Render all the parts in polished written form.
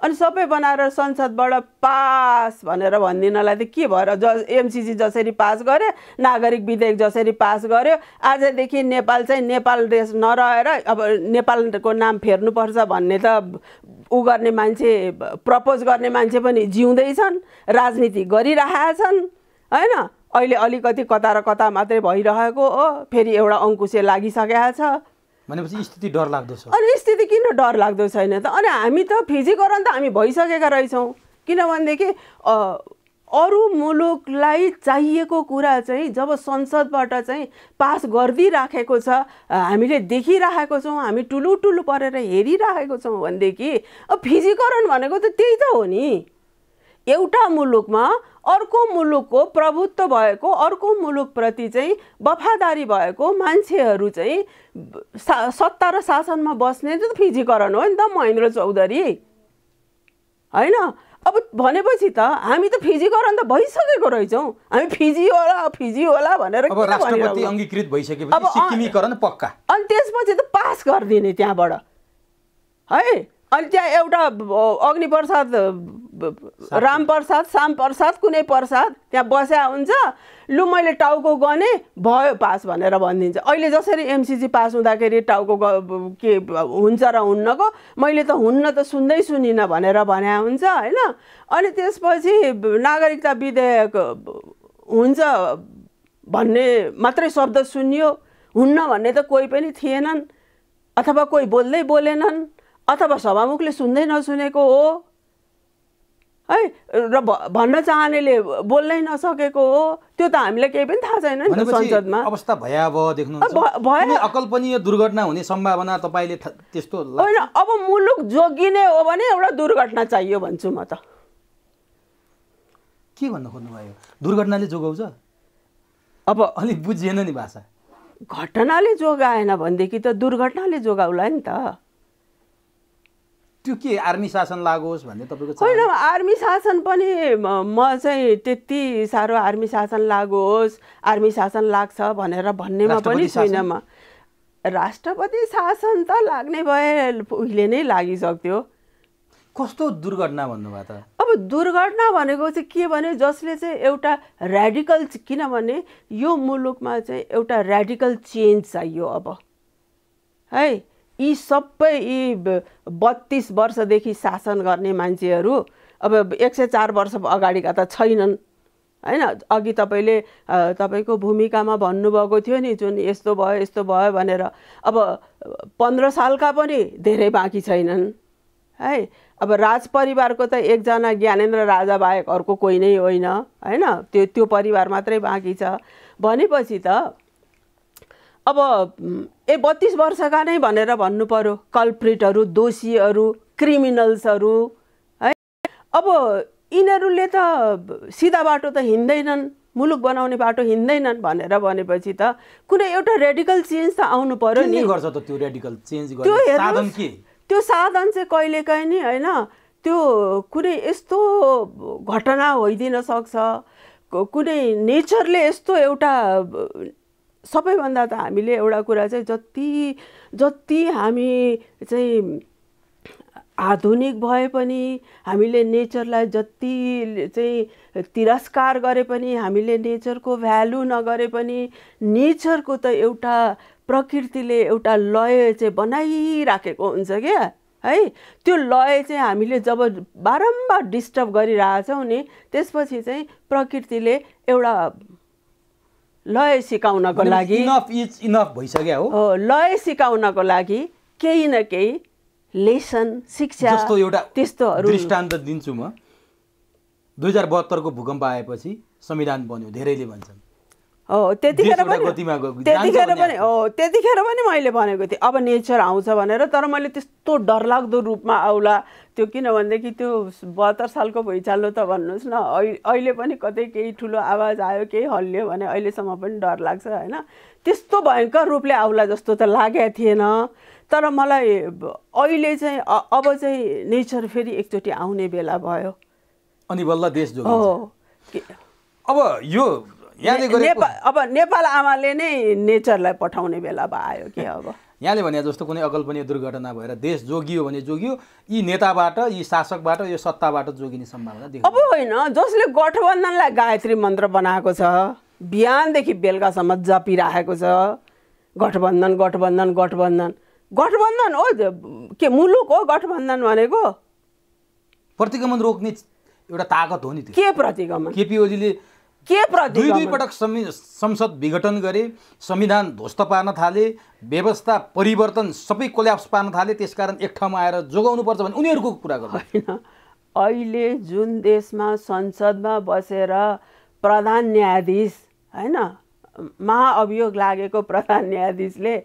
अनि सबै बनाएर संसदबाट पास भनेर भनिदिनलाई त के भएर एमसिसी जसरी पास गर्यो, नागरिक विधेयक जसरी पास गर्यो, आजदेखि नेपाल चाहिँ नेपाल देश नरहेर अब नेपालको नाम फेर्नुपर्छ भन्ने त उ गर्ने मान्छे, प्रपोज गर्ने मान्छे पनि जिउँदैछन्, राजनीति गरिरहेछन् हैन। अहिले अलिकति कता र कता मात्रै भइरहेको हो, फेरि एउटा अङ्कुशे लागिसकेको छ भनेपछि स्थिति डरलाग्दो छ। अनि स्थिति किन डरलाग्दो छैन त? अनि हामी त फिजीकरण त हामी भइसकेका रहेछौँ, किनभनेदेखि अरू मुलुकलाई चाहिएको कुरा चाहिँ जब संसदबाट चाहिँ पास गरिदिइराखेको छ, हामीले देखिराखेको छौँ, हामी टुलु टुलु परेर हेरिराखेको छौँ भनेदेखि अब फिजीकरण भनेको त त्यही त हो नि। एउटा मुलुकमा अर्को मुलुकको प्रभुत्व भएको, अर्को मुलुकप्रति चाहिँ वफादारी भएको मान्छेहरू चाहिँ सत्ता र शासनमा बस्ने त फिजीकरण हो नि त महेन्द्र चौधरी हैन। अब भनेपछि त हामी त फिजीकरण त भइसकेको रहेछौँ, हामी फिजी होला भनेर अब राष्ट्रपति अंगीकृत भइसकेपछि सिक्किमीकरण पक्का। अनि त्यसपछि त पास गरिदिने त्यहाँबाट है। अनि त्यहाँ एउटा अग्निप्रसाद, रामप्रसाद, श्यामप्रसाद, कुनै प्रसाद त्यहाँ बस्या हुन्छ, लु मैले टाउको गने भयो पास भनेर भनिदिन्छ। अहिले जसरी एमसिसी पास हुँदाखेरि टाउको के हुन्छ र हुन्नको, मैले त हुन्न त सुन्दै सुनिनँ भनेर भने हुन्छ हैन। अनि त्यसपछि नागरिकता विधेयक हुन्छ भन्ने मात्रै शब्द सुनियो, हुन्न भन्ने त कोही पनि थिएनन्, अथवा कोही बोलेनन्, अथवा सभामुखले सुन्दै नसुनेको हो है, र भन्न चाहनेले बोल्नै नसकेको हो। त्यो त हामीलाई केही पनि थाहा छैन नि संसदमा। अवस्था भयावह देख्नुहुन्छ, अकल्पनीय दुर्घटना हुने सम्भावना तपाईले त्यस्तो होइन। अब मुलुक जोगिने हो भने एउटा दुर्घटना चाहियो भन्छु म त। के भन्न खोज्नुभयो? दुर्घटनाले जोगाउँछ? अब अलिक बुझिएन नि भाषा। घटनाले जोगाएन भनेदेखि त दुर्घटनाले जोगाउला नि त। त्यो के आर्मी शासन लागोस् भन्ने तपाईको होइन, आर्मी शासन पनि म चाहिँ त्यति साह्रो आर्मी शासन लागोस्, आर्मी शासन लाग्छ भनेर भन्नेमा पनि छैन म। राष्ट्रपति शासन त लाग्ने भए उहिले नै लागिसक्थ्यो। कस्तो दुर्घटना भन्नुभयो त? अब दुर्घटना भनेको चाहिँ के भने जसले चाहिँ एउटा र्याडिकल, किनभने यो मुलुकमा चाहिँ एउटा र्याडिकल चेन्ज चाहियो अब है। यी सबै यी 32 वर्षदेखि शासन गर्ने मान्छेहरू अब 104 वर्ष अगाडिका त छैनन् हैन। अघि तपाईको भूमिकामा भन्नुभएको थियो नि, जुन यस्तो भयो भनेर, अब 15 सालका पनि धेरै बाँकी छैनन् है। अब राज परिवारको त एकजना ज्ञानेन्द्र राजा बाहेक अर्को कोही नै होइन हैन। त्यो परिवार मात्रै बाँकी छ भनेपछि त अब 32 वर्षका नै भनेर भन्नु पर्यो। कल्प्रिटहरू, दोषीहरू, क्रिमिनल्सहरू है। अब यिनीहरूले त सिधा बाटो त हिँड्दैनन्, मुलुक बनाउने बाटो हिँड्दैनन् भनेर भनेपछि त कुनै एउटा रेडिकल चेन्ज त आउनु पर्यो नि। के गर्छ त त्यो रेडिकल चेन्ज गर्ने साधन के? त्यो साधन चाहिँ कहिलेकाहीँ नि हैन, त्यो कुनै यस्तो घटना होइदिन सक्छ, कुनै नेचरले यस्तो एउटा, सबैभन्दा त हामीले एउटा कुरा चाहिँ जति हामी चाहिँ आधुनिक भए पनि, हामीले नेचरलाई जति चाहिँ तिरस्कार गरे पनि, हामीले नेचरको भ्यालु नगरे पनि, नेचरको त एउटा प्रकृतिले एउटा लय चाहिँ बनाइराखेको हुन्छ क्या है। त्यो लय चाहिँ हामीले जब बारम्बार डिस्टर्ब गरिरहेछौँ नि, त्यसपछि चाहिँ प्रकृतिले एउटा लय सिकाउनको लागि, इनफ इज इनफ भइसक्यो हो, लय सिकाउनको लागि केही न केही लेसन, शिक्षा जस्तो एउटा त्यस्तोहरू दृष्टान्त दिन्छु म। 2072 को भूकम्प आएपछि संविधान बन्यो धेरैले भन्छन्। त्यतिखेर पनि मैले भनेको थिएँ अब नेचर आउँछ भनेर, तर मैले त्यस्तो डरलाग्दो रूपमा आउला त्यो, किनभनेदेखि त्यो 72 सालको भुइँचालो त भन्नुहोस् न, अहिले पनि कतै केही ठुलो आवाज आयो, केही हल्लियो भने अहिलेसम्म पनि डर लाग्छ हैन। त्यस्तो भयङ्कर रूपले आउला जस्तो त लागेको थिएन। तर मलाई अहिले चाहिँ अब चाहिँ नेचर फेरि एकचोटि आउने बेला भयो, अनि बल्ल देश जोगिन्छ। अब यो यहाँले गरेको अब नेपाल आमाले नै नेचरलाई पठाउने बेला भयो के अब यहाँले भने जस्तो कुनै अकल्पनीय दुर्घटना भएर देश जोगियो भने जोगियो, यी नेताबाट, यी शासकबाट, यो सत्ताबाट जोगिने सम्भावना देखिन्छ। अब होइन, जसले गठबन्धनलाई गायत्री मन्त्र बनाएको छ, बिहानदेखि बेलुकासम्म जपिरहेको छ गठबन्धन गठबन्धन गठबन्धन गठबन्धन हो के मुलुक हो गठबन्धन भनेको? प्रतिगमन रोक्ने एउटा ताकत हो नि त्यो। के प्रतिगमन? केपी ओलीले दुई पटक संसद विघटन गरे, संविधान ध्वस्त पार्न थाले, व्यवस्था परिवर्तन सबै कोल्याप्स पार्न थाले, त्यसकारण एक ठाउँमा आएर जोगाउनुपर्छ भने उनीहरूको कुरा गर्छ। होइन, अहिले जुन देशमा संसदमा बसेर प्रधान न्यायाधीश होइन महाअभियोग लागेको प्रधान न्यायाधीशले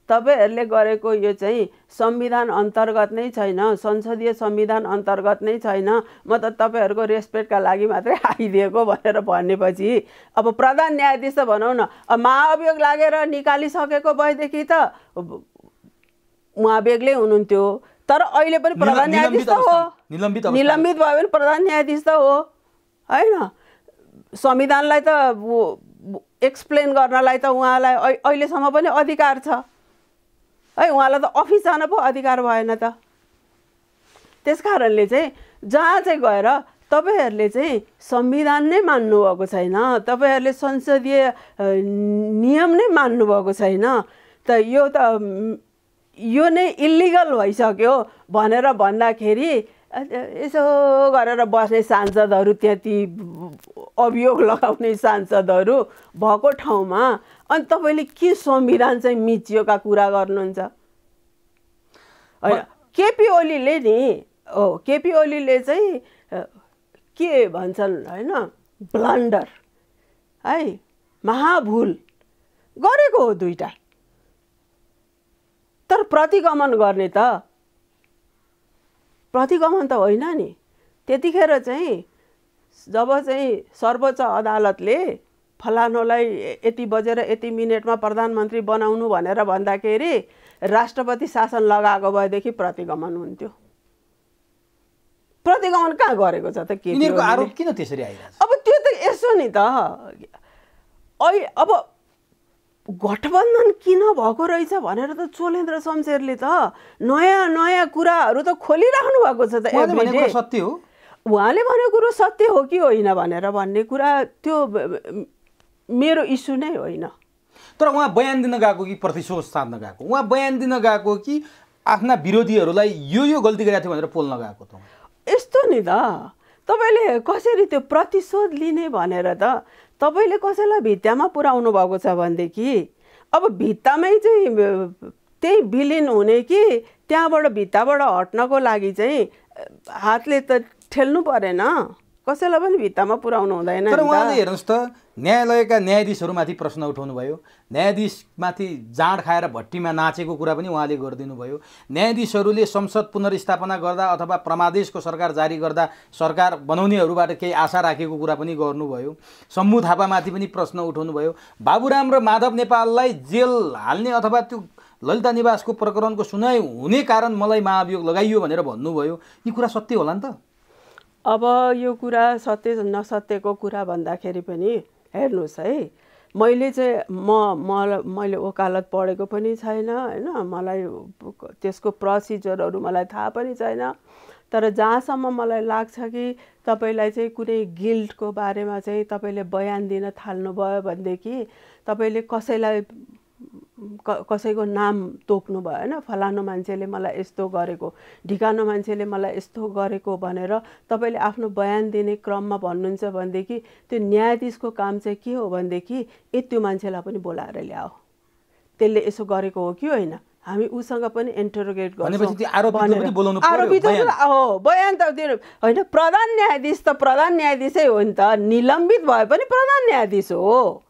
तपाईहरूले गरेको यो चाहिँ संविधान अन्तर्गत नै छैन, संसदीय संविधान अन्तर्गत नै छैन, म त तपाईँहरूको रेस्पेक्टका लागि मात्रै आइदिएको भनेर भनेपछि अब प्रधान न्यायाधीश त भनौँ न, महाअभियोग लागेर निकालिसकेको भएदेखि त उहाँ बेग्लै हुनुहुन्थ्यो। तर अहिले पनि प्रधान न्यायाधीश त हो, निलम्बित भयो भने प्रधान न्यायाधीश त हो होइन। संविधानलाई त एक्सप्लेन गर्नलाई त उहाँलाई अहिलेसम्म पनि अधिकार छ है, उहाँलाई त अफिस जान पो अधिकार भएन त। त्यस कारणले चाहिँ जहाँ चाहिँ गएर तपाईँहरूले चाहिँ संविधान नै मान्नुभएको छैन, तपाईँहरूले संसदीय नियम नै मान्नुभएको छैन, त यो नै इलिगल भइसक्यो भनेर भन्दाखेरि यसो गरेर बस्ने सांसदहरू, त्यति अभियोग लगाउने सांसदहरू भएको ठाउँमा अनि तपाईँले के संविधान चाहिँ मिचियोका कुरा गर्नुहुन्छ? होइन, केपी ओलीले नि केपी ओलीले चाहिँ के भन्छन् होइन, ब्लन्डर है, महाभुल गरेको हो दुईटा। तर प्रतिगमन गर्ने त प्रतिगमन त होइन नि। त्यतिखेर चाहिँ जब चाहिँ सर्वोच्च अदालतले फलानुलाई यति बजेर यति मिनेटमा प्रधानमन्त्री बनाउनु भनेर भन्दाखेरि राष्ट्रपति शासन लगाएको भएदेखि प्रतिगमन हुन्थ्यो। प्रतिगमन कहाँ गरेको छ त? के यिनीहरूको आरोप किन त्यसरी आइरहेछ? अब त्यो त यसो नि त, अब गठबन्धन किन भएको रहेछ भनेर त चोलेन्द्र शमशेरले त नयाँ नयाँ कुराहरू त खोलिराख्नु भएको छ त। सत्य हो, उहाँले भनेको कुरो सत्य हो कि होइन भनेर भन्ने कुरा त्यो मेरो इस्यु नै होइन। तर उहाँ बयान दिन गएको कि प्रतिशोध साध्न गएको? उहाँ बयान दिन गएको कि आफ्ना विरोधीहरूलाई यो गल्ती गरेको थियो भनेर पोल्न गएको त? यस्तो नि त, तपाईँले कसरी त्यो प्रतिशोध लिने भनेर त तपाईँले कसैलाई भित्तामा पुर्याउनु भएको छ भनेदेखि अब भित्तामै चाहिँ त्यही विलिन हुने कि त्यहाँबाट भित्ताबाट हट्नको लागि चाहिँ हातले त ठेल्नु परेन, कसैलाई पनि भित्तामा पुर्याउनु हुँदैन। तर उहाँले हेर्नुहोस् त, न्यायालयका न्यायाधीशहरूमाथि प्रश्न उठाउनु भयो, न्यायाधीशमाथि जाँड खाएर भट्टीमा नाचेको कुरा पनि उहाँले गरिदिनु भयो। न्यायाधीशहरूले संसद पुनर्स्थापना गर्दा अथवा परमादेशको सरकार जारी गर्दा सरकार बनाउनेहरूबाट केही आशा राखेको कुरा पनि गर्नुभयो। शम्भु थापामाथि पनि प्रश्न उठाउनु भयो। बाबुराम र माधव नेपाललाई जेल हाल्ने अथवा त्यो ललिता निवासको प्रकरणको सुनाइ हुने कारण मलाई महाभियोग लगाइयो भनेर भन्नुभयो। यी कुरा सत्य होला नि त? अब यो कुरा सत्य नसत्यको कुरा भन्दाखेरि पनि हेर्नुहोस् है, मैले चाहिँ मैले वकालत पढेको पनि छैन होइन, मलाई त्यसको प्रोसिजरहरू मलाई थाहा पनि छैन। तर जहाँसम्म मलाई लाग्छ कि तपाईँलाई चाहिँ कुनै गिल्टको बारेमा चाहिँ तपाईँले बयान दिन थाल्नुभयो भनेदेखि तपाईँले कसैको नाम तोक्नु भयो होइन, फलानु मान्छेले मलाई यस्तो गरेको, ढिकानो मान्छेले मलाई यस्तो गरेको भनेर तपाईँले आफ्नो बयान दिने क्रममा भन्नुहुन्छ भनेदेखि त्यो न्यायाधीशको काम चाहिँ के हो भनेदेखि त्यो मान्छेलाई पनि बोलाएर ल्याऊ, त्यसले यसो गरेको हो कि होइन, हामी उसँग पनि इन्टरोगेट गर्छौँ। आरोपी त हो, बयान त दिनु होइन। प्रधान न्यायाधीश त प्रधान न्यायाधीशै हो नि त, निलम्बित भए पनि प्रधान न्यायाधीश हो।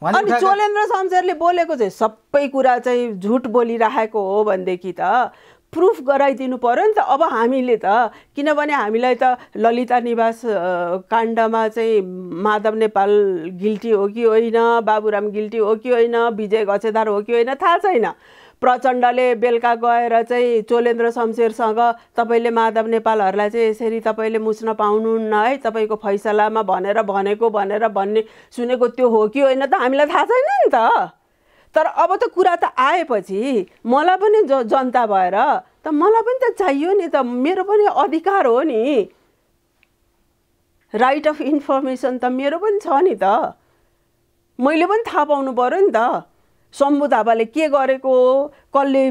अनि चोलेन्द्र शमशेरले बोलेको चाहिँ सबै कुरा चाहिँ झुट बोलिराखेको हो भनेदेखि त प्रुफ गराइदिनु पर्यो नि त। अब हामीले त किनभने हामीलाई त ललिता निवास काण्डमा चाहिँ माधव नेपाल गिल्टी हो कि होइन, बाबुराम गिल्टी हो कि होइन, विजय गछेदार हो कि होइन थाहा छैन। प्रचण्डले बेलुका गएर चाहिँ चोलेन्द्र शमशेरसँग तपाईँले माधव नेपालहरूलाई चाहिँ यसरी तपाईँले मुच्न पाउनुहुन्न है तपाईँको फैसलामा भनेर भन्ने सुनेको त्यो हो कि होइन त हामीलाई थाहा छैन नि त। तर अब त कुरा त आएपछि मलाई पनि जनता भएर त मलाई पनि त चाहियो नि त, मेरो पनि अधिकार हो नि, राइट अफ इन्फर्मेसन त मेरो पनि छ नि त, मैले पनि थाहा पाउनु पर्यो नि त। शम्भु थापाले के गरेको हो, कसले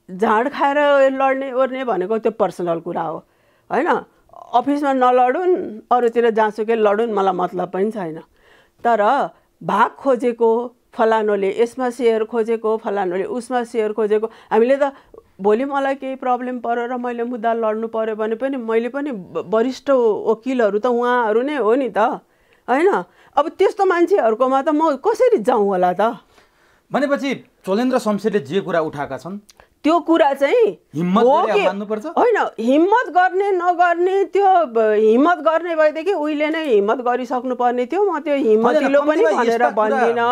झाड खाएर लड्ने ओर्ने भनेको त्यो पर्सनल कुरा हो होइन। अफिसमा नलडुन्, अरूतिर जहाँसुकै लडुन्, मलाई मतलब पनि छैन। तर भाग खोजेको, फलानोले यसमा सेयर खोजेको, फलानोले उसमा सेयर खोजेको, हामीले त भोलि मलाई केही प्रब्लम पर्यो र मैले मुद्दा लड्नु पर्यो भने पनि मैले पनि वरिष्ठ वकिलहरू त उहाँहरू नै हो नि त होइन। अब त्यस्तो मान्छेहरूकोमा त म कसरी जाउँ होला त? भनेपछि चोलेन्द्र शमशेरले जे कुरा उठाएका छन् त्यो कुरा चाहिँ हिम्मत हो गरेर कि मान्नुपर्छ? होइन, हिम्मत गर्ने नगर्ने, त्यो हिम्मत गर्ने भएदेखि उहिले नै हिम्मत गरिसक्नु पर्ने थियो। म त्यो हिम्मतिलो पनि भनेर भन्दिनँ।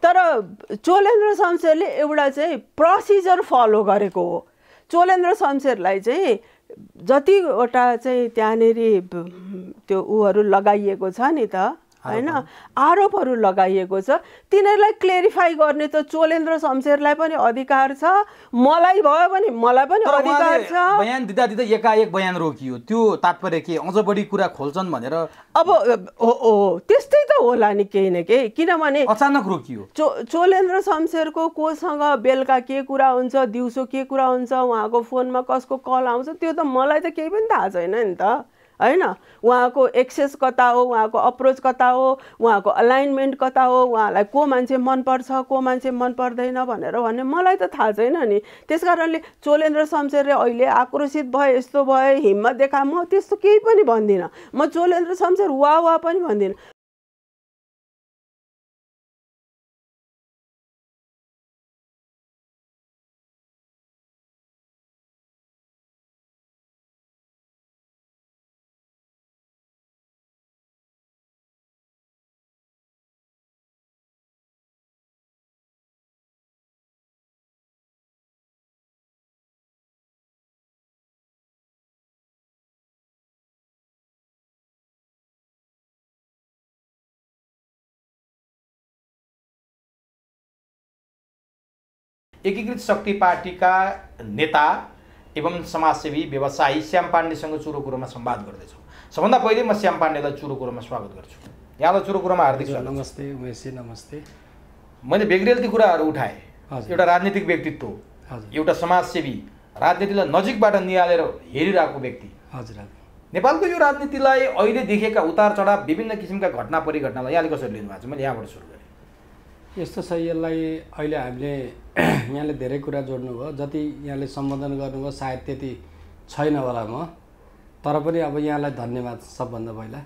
तर चोलेन्द्र शमशेरले एउटा चाहिँ प्रोसिजर फलो गरेको हो। चोलेन्द्र शमशेरलाई चाहिँ जतिवटा चाहिँ त्यहाँनिर त्यो उहरू लगाइएको छ नि त होइन, आरोपहरू लगाइएको छ, तिनीहरूलाई क्लेरिफाई गर्ने त चोलेन्द्र शमशेरलाई पनि अधिकार छ, मलाई भयो भने मलाई पनि अधिकार छ। बयान दिँदा दिँदा एकाएक बयान रोकियो, त्यो तात्पर्य के अझ बढी कुरा खोल्छन् भनेर? अब हो त्यस्तै त होला नि केही न केही, किनभने अचानक रोकियो। चोलेन्द्र शमशेरको कोसँग बेलुका के कुरा हुन्छ, दिउँसो के कुरा हुन्छ, उहाँको फोनमा कसको कल आउँछ, त्यो त मलाई त केही पनि थाहा छैन नि त होइन। उहाँको एक्सेस कता हो, उहाँको अप्रोच कता हो, उहाँको अलाइनमेन्ट कता हो, उहाँलाई को मान्छे मनपर्छ को मान्छे मन पर्दैन भनेर भन्ने मलाई त थाहा छैन नि। त्यस कारणले चोलेन्द्र शमशेरले अहिले आक्रोशित भए, यस्तो भए, हिम्मत देखा, म त्यस्तो केही पनि भन्दिनँ। म चोलेन्द्र शमशेर वा पनि भन्दिनँ। एकीकृत शक्ति पार्टीका नेता एवं समाजसेवी व्यवसायी श्याम पाण्डेसँग चुरो कुरोमा संवाद गर्दैछौँ। सबभन्दा पहिले म श्याम पाण्डेलाई चुरो कुरोमा स्वागत गर्छु। यहाँलाई चुरो कुरोमा हार्दिक स्वागत। नमस्ते उमेशजी, नमस्ते। मैले बेग्रेलती कुराहरू उठाएँ, एउटा राजनीतिक व्यक्तित्व, एउटा समाजसेवी, राजनीतिलाई नजिकबाट निहालेर हेरिरहेको व्यक्ति। हजुर। नेपालको यो राजनीतिलाई अहिले देखेका उतार चढाव, विभिन्न किसिमका घटना परिघटनालाई यहाँले कसरी लिनुभएको छ? मैले यहाँबाट सुरु गरेँ। यस्तो छ, यसलाई अहिले हामीले यहाँले धेरै कुरा जोड्नुभयो, जति यहाँले सम्बोधन गर्नुभयो सायद त्यति छैन होला म, तर पनि अब यहाँलाई धन्यवाद। सबभन्दा पहिला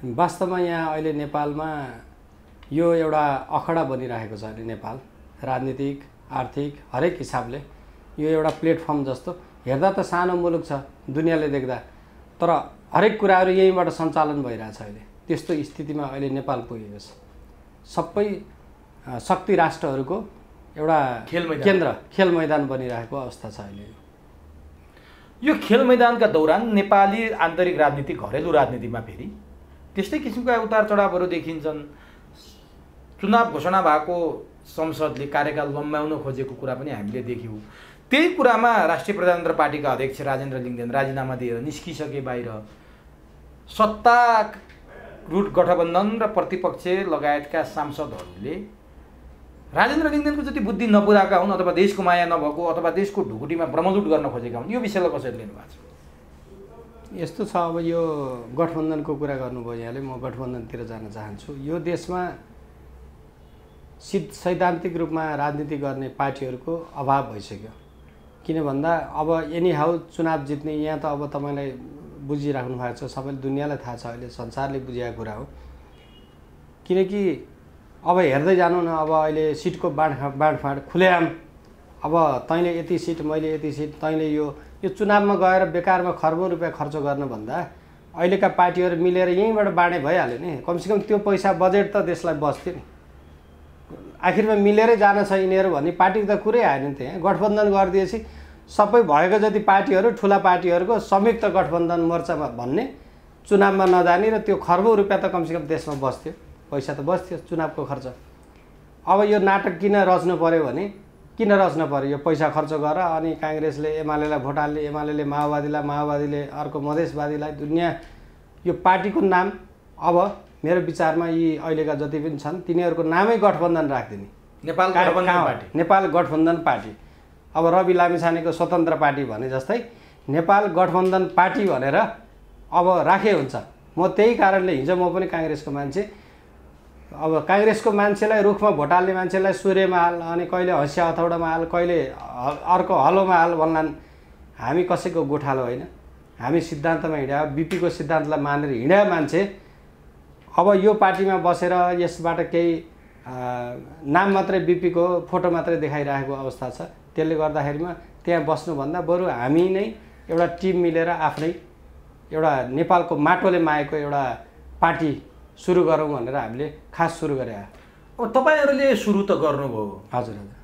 वास्तवमा यहाँ अहिले नेपालमा यो एउटा अखडा बनिरहेको छ। अहिले नेपाल राजनीतिक, आर्थिक हरेक हिसाबले यो एउटा प्लेटफर्म जस्तो, हेर्दा त सानो मुलुक छ दुनियाँले देख्दा, तर हरेक कुराहरू यहीँबाट सञ्चालन भइरहेछ। अहिले त्यस्तो स्थितिमा अहिले नेपाल पुगेको छ। सबै शक्ति राष्ट्रहरूको एउटा खेल मैदान बनिरहेको अवस्था छ अहिले। यो खेल मैदानका दौरान नेपाली आन्तरिक राजनीति, घरेलु राजनीतिमा फेरि त्यस्तै किसिमका उतार चढावहरू देखिन्छन्। चुनाव घोषणा भएको संसदले कार्यकाल लम्ब्याउन खोजेको कुरा पनि हामीले देख्यौँ। त्यही कुरामा राष्ट्रिय प्रजातन्त्र पार्टीका अध्यक्ष राजेन्द्र लिङ्गदेन राजीनामा दिएर निस्किसके बाहिर सत्तारूढ गठबन्धन र प्रतिपक्ष लगायतका सांसदहरूले राजेन्द्र लिङ्गदेनको जति बुद्धि नपुराएका हुन्, अथवा देशको माया नभएको, अथवा देशको ढुकुटीमा ब्रह्मलुट गर्न खोजेका हुन्, यो विषयलाई कसरी लिनुभएको छ? यस्तो छ, अब यो गठबन्धनको कुरा गर्नुभयो यहाँले, म गठबन्धनतिर जान चाहन्छु। यो देशमा सैद्धान्तिक रूपमा राजनीति गर्ने पार्टीहरूको अभाव भइसक्यो। किन भन्दा अब एनी हाउ चुनाव जित्ने, यहाँ त अब तपाईँलाई बुझिराख्नु भएको छ, सबैले दुनियाँलाई थाहा छ, अहिले संसारले बुझेको कुरा हो। किनकि अब हेर्दै जानु न, अब अहिले सिटको बाँडफाँड खुलेआम, अब तैँले यति सिट, मैले यति सिट, तैँले यो चुनावमा गएर बेकारमा खर्बौँ रुपियाँ खर्च गर्नुभन्दा अहिलेका पार्टीहरू मिलेर यहीँबाट बाँडे भइहाल्यो नि। कमसेकम त्यो पैसा बजेट त देशलाई बस्थ्यो नि। आखिरमा मिलेरै जान छ यिनीहरू भन्ने पार्टीको त कुरै आएन नि। त्यहाँ गठबन्धन गरिदिएपछि सबै भएको जति पार्टीहरू, ठुला पार्टीहरूको संयुक्त गठबन्धन मोर्चामा भन्ने, चुनावमा नजाने र त्यो खर्बौँ रुपियाँ त कमसेकम देशमा बस्थ्यो, पैसा त बस्थ्यो चुनावको खर्च। अब यो नाटक किन रच्नु पर्यो भने किन रच्नु पर्यो यो पैसा खर्च गर अनि काङ्ग्रेसले एमालेलाई भोट हाल्ने एमाले माओवादीलाई माओवादीले अर्को मधेसवादीलाई दुनियाँ यो पार्टीको नाम अब मेरो विचारमा यी अहिलेका जति पनि छन् तिनीहरूको नामै गठबन्धन राखिदिने नेपाल गठबन्धन पार्टी अब रवि लामिछानेको स्वतन्त्र पार्टी भने जस्तै नेपाल गठबन्धन पार्टी भनेर अब राखे हुन्छ। म त्यही कारणले हिजो म पनि काङ्ग्रेसको मान्छे अब काङ्ग्रेसको मान्छेलाई रुखमा भोट हाल्ने मान्छेलाई सूर्यमा हाल अनि कहिले हँसिया हथौडामा हाल कहिले अर्को हलोमा हाल भन्लान्। हामी कसैको गोठालो होइन, हामी सिद्धान्तमा हिँड्या बिपीको सिद्धान्तलाई मानेर हिँड्या मान्छे अब यो पार्टीमा बसेर यसबाट केही नाम मात्रै बिपीको फोटो मात्रै देखाइरहेको अवस्था छ। त्यसले गर्दाखेरिमा त्यहाँ बस्नुभन्दा बरु हामी नै एउटा टिम मिलेर आफ्नै एउटा नेपालको माटोले मागेको एउटा पार्टी सुरु गरौँ भनेर हामीले खास सुरु गरे। अब तपाईँहरूले सुरु त गर्नुभयो। हजुर हजुर।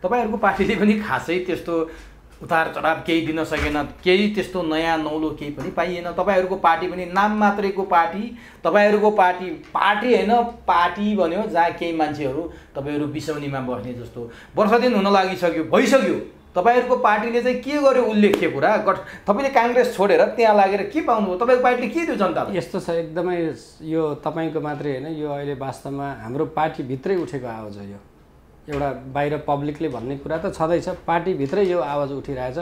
तपाईँहरूको पार्टीले पनि खासै त्यस्तो उतार चढाव केही दिन सकेन, केही त्यस्तो नयाँ नौलो केही पनि पाइएन। तपाईँहरूको पार्टी पनि नाम मात्रैको पार्टी, तपाईँहरूको पार्टी होइन पार्टी भन्यो जहाँ केही मान्छेहरू तपाईँहरू बिसौनीमा बस्ने जस्तो वर्ष दिन हुन लागिसक्यो भइसक्यो। तपाईँहरूको पार्टीले चाहिँ के गर्यो उल्लेख्य कुरा तपाईँले काङ्ग्रेस छोडेर त्यहाँ लागेर के पाउनुभयो? तपाईँको पार्टीले के दियो जनतालाई? यस्तो छ एकदमै यो तपाईँको मात्रै होइन, यो अहिले वास्तवमा हाम्रो पार्टीभित्रै उठेको आवाज हो। यो एउटा बाहिर पब्लिकले भन्ने कुरा त छँदैछ, पार्टीभित्रै यो आवाज उठिरहेछ।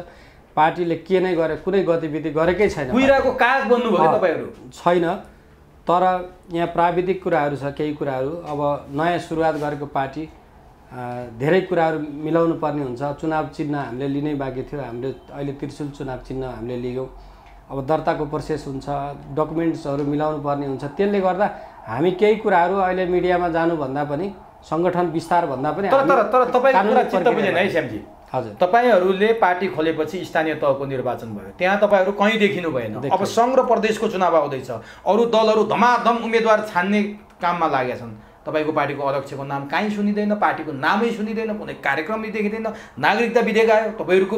पार्टीले के नै गरे कुनै गतिविधि गरेकै छैन, कुहिराको काग बन्नुभयो तपाईँहरू छैन। तर यहाँ प्राविधिक कुराहरू छ, केही कुराहरू अब नयाँ सुरुवात गरेको पार्टी धेरै कुराहरू मिलाउनु पर्ने हुन्छ। चुनाव चिन्ह हामीले लिनै बाँकी थियो, हामीले अहिले त्रिशूल चुनाव चिन्ह हामीले लियौँ। अब दर्ताको प्रोसेस हुन्छ, डकुमेन्ट्सहरू मिलाउनु पर्ने हुन्छ। त्यसले गर्दा हामी केही कुराहरू अहिले मिडियामा जानुभन्दा पनि सङ्गठन विस्तार भन्दा पनि तर तपाईँको कुरा चित्त बुझेन है श्यामजी। हजुर, तपाईँहरूले पार्टी खोलेपछि स्थानीय तहको निर्वाचन भयो, त्यहाँ तपाईँहरू कहीँ देखिनु भएन। अब सङ्घ र प्रदेशको चुनाव आउँदैछ, अरू दलहरू धमाधम उम्मेदवार छान्ने काममा लागेका छन्। तपाईँको पार्टीको अध्यक्षको नाम कहीँ सुनिँदैन, पार्टीको नामै सुनिँदैन, कुनै कार्यक्रमै देखिँदैन। नागरिकता विधेयक आयो, तपाईँहरूको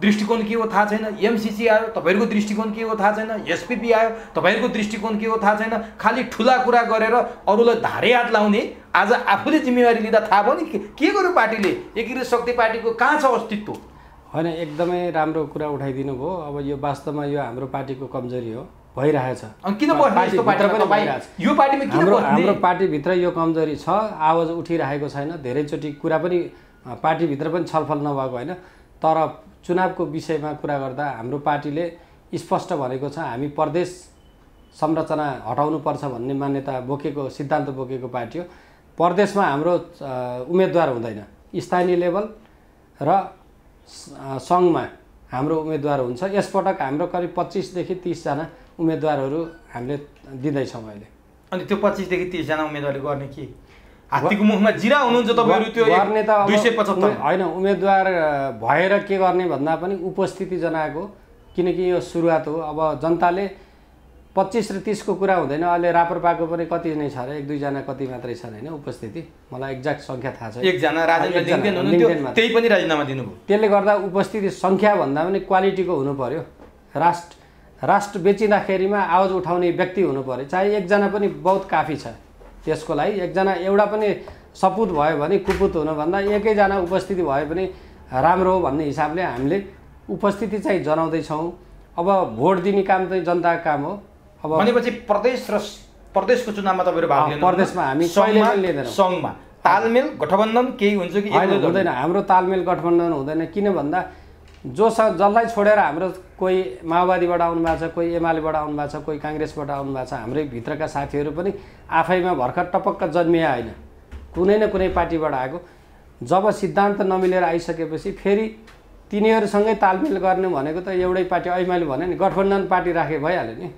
दृष्टिकोण के हो थाहा छैन। एमसिसी आयो, तपाईँहरूको दृष्टिकोण के हो थाहा छैन। एसपिपी आयो, तपाईँहरूको दृष्टिकोण के हो थाहा छैन। खालि ठुला कुरा गरेर अरूलाई धारे हात लाउने। आज आफूले जिम्मेवारी लिँदा थाहा भयो नि के गर्यो पार्टीले। एकीकृत शक्ति पार्टीको कहाँ छ अस्तित्व? होइन, एकदमै राम्रो कुरा उठाइदिनु भयो। अब यो वास्तवमा यो हाम्रो पार्टीको कमजोरी हो, भइरहेछ। किन यो पार्टीमा हाम्रो पार्टीभित्र यो कमजोरी छ, आवाज उठिरहेको छैन। धेरैचोटि कुरा पनि पार्टीभित्र पनि छलफल नभएको होइन, तर चुनावको विषयमा कुरा गर्दा हाम्रो पार्टीले स्पष्ट भनेको छ हामी प्रदेश संरचना हटाउनुपर्छ भन्ने मान्यता बोकेको सिद्धान्त बोकेको पार्टी हो। प्रदेशमा हाम्रो उम्मेदवार हुँदैन, स्थानीय लेभल र सङ्घमा हाम्रो उम्मेदवार हुन्छ। यसपटक हाम्रो करिब 25 देखि 30 जना उम्मेदवारहरू हामीले दिँदैछौँ अहिले। अनि त्यो 25 देखि 30 जना उम्मेदवारले गर्ने के? हात्तीको मुखमा जिरा हुनुहुन्छ तपाईँहरू? त्यो गर्ने त 275 होइन, उम्मेदवार भएर के गर्ने भन्दा पनि उपस्थिति जनाएको, किनकि यो सुरुवात हो। अब जनताले 25 र 30 को कुरा हुँदैन। अहिले राप्रपाको पनि कति नै छ र 1-2 जना कति मात्रै छन् होइन उपस्थिति, मलाई एक्ज्याक्ट सङ्ख्या थाहा छैन। एकजना राजेन्द्र लिङ्गदेन हुनुहुन्थ्यो, त्यही पनि राजीनामा दिनुभयो। त्यसले गर्दा उपस्थिति सङ्ख्या भन्दा पनि क्वालिटीको हुनु पर्यो। राष्ट्र बेचिँदाखेरिमा आवाज उठाउने व्यक्ति हुनु पर्यो, चाहे एकजना पनि बहुत काफी छ त्यसको लागि। एकजना एउटा पनि सपुत भयो भने कुपुत हुनुभन्दा एकैजना उपस्थिति भयो भने राम्रो हो भन्ने हिसाबले हामीले उपस्थिति चाहिँ जनाउँदैछौँ। अब भोट दिने काम चाहिँ जनताको काम हो। अब भनेपछि प्रदेशको चुनावमा तपाईँहरू भाग लिनु? प्रदेशमा हामी कहिले पनि लिँदैनौँ। सङ्घमा तालमेल गठबन्धन केही हुन्छ कि हुँदैन? हाम्रो तालमेल गठबन्धन हुँदैन। किन भन्दा जसलाई छोडेर हाम्रो कोही माओवादीबाट आउनुभएको छ, कोही एमालेबाट आउनुभएको छ, कोही काङ्ग्रेसबाट आउनुभएको छ। हाम्रै भित्रका साथीहरू पनि आफैमा भर्खर टपक्क जन्मिया होइन, कुनै न कुनै पार्टीबाट आएको। जब सिद्धान्त नमिलेर आइसकेपछि फेरि तिनीहरूसँगै तालमेल गर्ने भनेको त एउटै पार्टी, अहिले भने नि गठबन्धन पार्टी राखे भइहाल्यो नि,